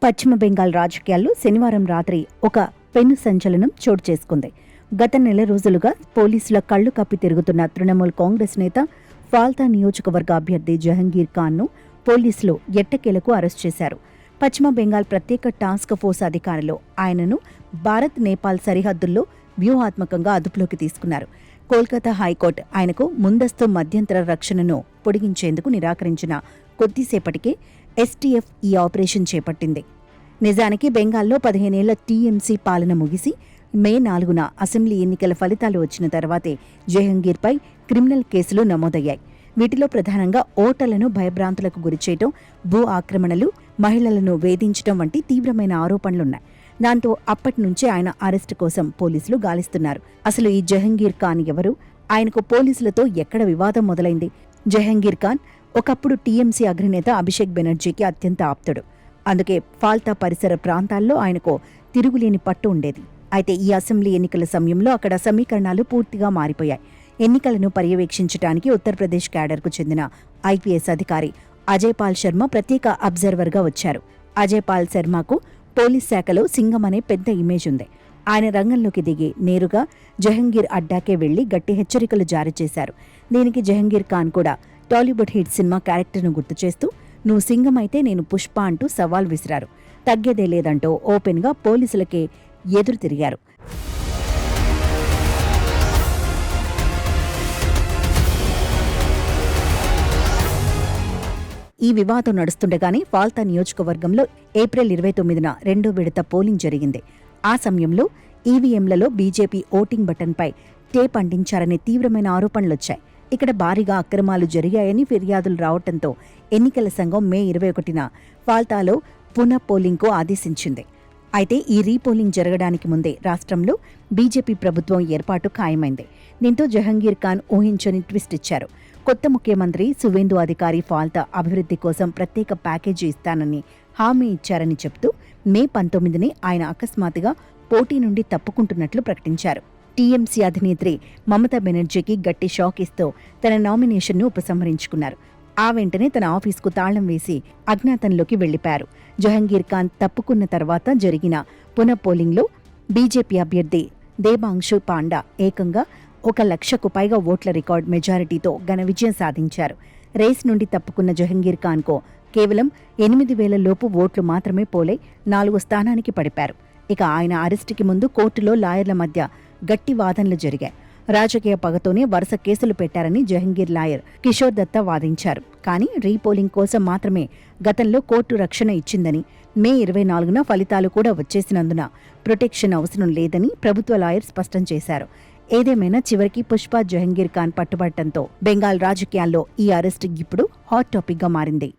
పశ్చిమ బెంగాల్ రాజకీయాల్లో శనివారం రాత్రి ఒక పెను సంచలనం చోటు చేసుకుంది. గత నెల రోజులుగా పోలీసుల కళ్లు కప్పి తిరుగుతున్న తృణమూల్ కాంగ్రెస్ నేత ఫాల్తా నియోజకవర్గ అభ్యర్థి జహంగీర్ ఖాన్ను పోలీసులు ఎట్టకేలకు అరెస్ట్ చేశారు. పశ్చిమ బెంగాల్ ప్రత్యేక టాస్క్ ఫోర్స్ అధికారులు ఆయనను భారత్ నేపాల్ సరిహద్దుల్లో వ్యూహాత్మకంగా అదుపులోకి తీసుకున్నారు. కోల్కతా హైకోర్టు ఆయనకు ముందస్తు మధ్యంతర రక్షణను పొడిగించేందుకు నిరాకరించిన కొద్దిసేపటికే ఎస్టీఎఫ్ ఈ ఆపరేషన్ చేపట్టింది. నిజానికి బెంగాల్లో 15 ఏళ్ల టీఎంసీ పాలన ముగిసి మే 4న అసెంబ్లీ ఎన్నికల ఫలితాలు వచ్చిన తర్వాతే జహంగీర్పై క్రిమినల్ కేసులు నమోదయ్యాయి. వీటిలో ప్రధానంగా ఓటర్లను భయభ్రాంతులకు గురిచేయటం, భూ ఆక్రమణలు, మహిళలను వేధించడం వంటి తీవ్రమైన ఆరోపణలున్నాయి. దాంతో అప్పటి నుంచే ఆయన అరెస్టు కోసం పోలీసులు గాలిస్తున్నారు. అసలు ఈ జహంగీర్ ఖాన్ ఎవరు? ఆయనకు పోలీసులతో ఎక్కడ వివాదం మొదలైంది? జహంగీర్ ఖాన్ ఒకప్పుడు టీఎంసీ అగ్రనేత అభిషేక్ బెనర్జీకి అత్యంత ఆప్తుడు. అందుకే ఫాల్తా పరిసర ప్రాంతాల్లో ఆయనకు తిరుగులేని పట్టు ఉండేది. అయితే ఈ అసెంబ్లీ ఎన్నికల సమయంలో అక్కడ సమీకరణాలు పూర్తిగా మారిపోయాయి. ఎన్నికలను పర్యవేక్షించడానికి ఉత్తరప్రదేశ్ క్యాడర్కు చెందిన ఐపీఎస్ అధికారి అజయ్ పాల్ శర్మ ప్రత్యేక అబ్జర్వర్గా వచ్చారు. అజయ్ పాల్ శర్మకు పోలీస్ శాఖలో సింగం అనే పెద్ద ఇమేజ్ ఉంది. ఆయన రంగంలోకి దిగి నేరుగా జహంగీర్ అడ్డాకే వెళ్లి గట్టి హెచ్చరికలు జారీ చేశారు. దీనికి జహంగీర్ ఖాన్ కూడా టాలీవుడ్ హిట్ సినిమా క్యారెక్టర్ను గుర్తు చేస్తూ "నువ్వు సింగం అయితే నేను పుష్ప" అంటూ సవాల్ విసిరారు. తగ్గేదే లేదంటూ ఓపెన్గా పోలీసులకే ఎదురు తిరిగారు. ఈ వివాదం నడుస్తుండగానే ఫాల్తా నియోజకవర్గంలో ఏప్రిల్ 29న రెండో విడత పోలింగ్ జరిగింది. ఆ సమయంలో ఈవీఎంలలో బీజేపీ ఓటింగ్ బటన్పై టేప్ అంటించారనే తీవ్రమైన ఆరోపణలొచ్చాయి. ఇక్కడ భారీగా అక్రమాలు జరిగాయని ఫిర్యాదులు రావడంతో ఎన్నికల సంఘం మే 21న ఫాల్తాలో పునః పోలింగ్కు ఆదేశించింది. అయితే ఈ రీపోలింగ్ జరగడానికి ముందే రాష్ట్రంలో బీజేపీ ప్రభుత్వం ఏర్పాటు ఖాయమైంది. దీంతో జహంగీర్ ఖాన్ ఊహించని ట్విస్ట్ ఇచ్చారు. కొత్త ముఖ్యమంత్రి సువేందు అధికారి ఫాల్తా అభివృద్ధి కోసం ప్రత్యేక ప్యాకేజీ ఇస్తానని హామీ ఇచ్చారని చెప్తూ మే 19ని ఆయన అకస్మాత్తుగా పోటీ నుండి తప్పుకుంటున్నట్లు ప్రకటించారు. టీఎంసీ అధినేత్రి మమతా బెనర్జీకి గట్టి షాక్ ఇస్తూ తన నామినేషన్ను ఉపసంహరించుకున్నారు. ఆ వెంటనే తన ఆఫీసుకు తాళం వేసి అజ్ఞాతంలోకి వెళ్లిపారు. జహంగీర్ ఖాన్ తప్పుకున్న తర్వాత జరిగిన పునః పోలింగ్లో బీజేపీ అభ్యర్థి దేబాంశు పాండా ఏకంగా 1,00,000కు పైగా ఓట్ల రికార్డ్ మెజారిటీతో ఘన విజయం సాధించారు. రేస్ నుండి తప్పుకున్న జహంగీర్ ఖాన్కు కేవలం 8,000 లోపు ఓట్లు మాత్రమే పోలై 4వ స్థానానికి పడిపారు. ఇక ఆయన అరెస్టుకి ముందు కోర్టులో లాయర్ల మధ్య గట్టి వాదనలు జరిగాయి. రాజకీయ పగతోనే వరుస కేసులు పెట్టారని జహంగీర్ లాయర్ కిషోర్ దత్తా వాదించారు. కానీ రీపోలింగ్ కోసం మాత్రమే గతంలో కోర్టు రక్షణ ఇచ్చిందని, మే 24న ఫలితాలు కూడా వచ్చేసినందున ప్రొటెక్షన్ అవసరం లేదని ప్రభుత్వ లాయర్ స్పష్టం చేశారు. ఏదేమైనా చివరికి పుష్ప జహంగీర్ ఖాన్ పట్టుబట్టడంతో బెంగాల్ రాజకీయాల్లో ఈ అరెస్ట్ ఇప్పుడు హాట్ టాపిక్గా మారింది.